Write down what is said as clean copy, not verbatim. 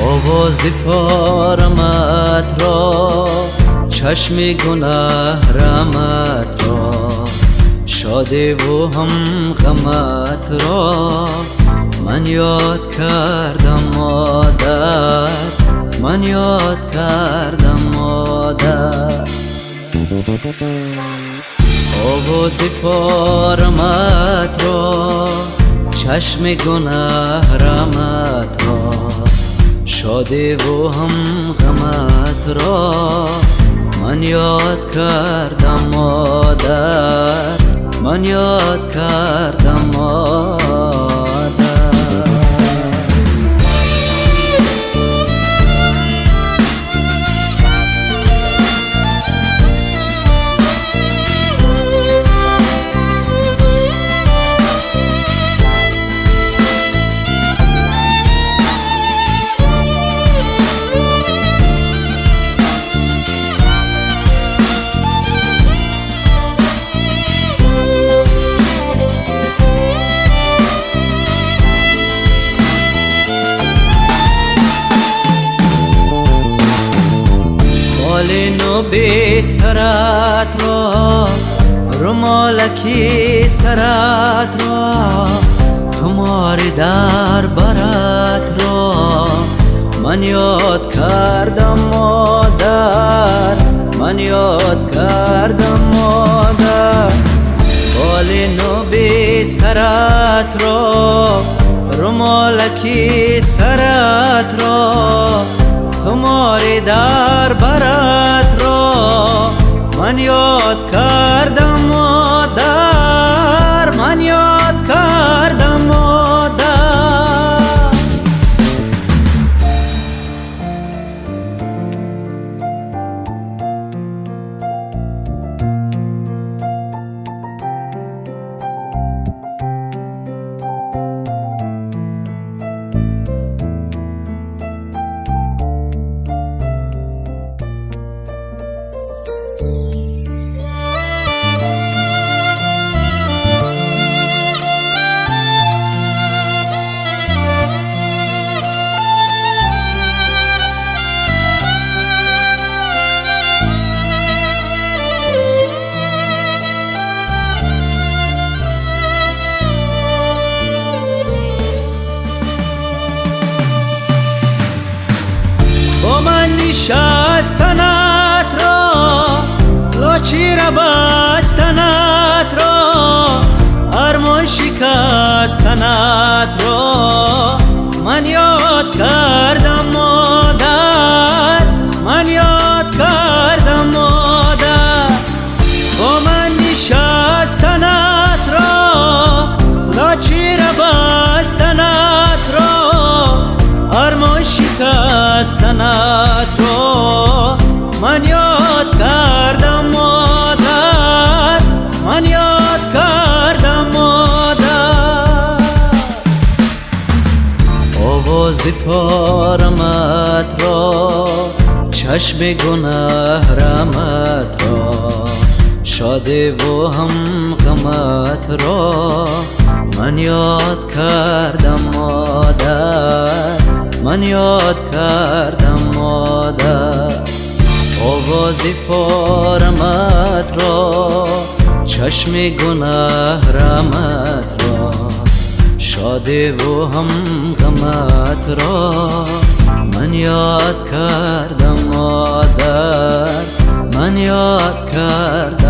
آواز فارمت را، چشم گناه رحمت را، شادی و هم غمت را من یاد کردم مادر، من یاد کردم مادر. آواز فارمت را، چشم گناه رحمت را، شادی و هم غمت را من یاد کردم مادر، من یاد کردم مادر. نو بسترت را، رومالکی سرت را، تمار در برت را من یاد کردم مادر، من یاد کردم مادر. بال نو بسترت را، رومالکی سرت را، تمار در برت را من یاد کردم مادر، من یاد کردم مادر. با من نشستنت را، لاچی را بستنت را، ارمان شکستنت را من یاد کردم مادر، من یاد کردم مادر. با من نشستنت را، لاچی را بستنت را، ارمان شکستنت را من یاد کردم مادر، من یاد کردم مادر. آواز فارمت را، چشم گناه رحمت را، شادی و هم غمت را من یاد کردم مادر، من یاد کردم مادر. آواز فارمت را، چشم گناه رحمت را، شادی و هم غمت را من یاد کردم مادر، من یاد کردم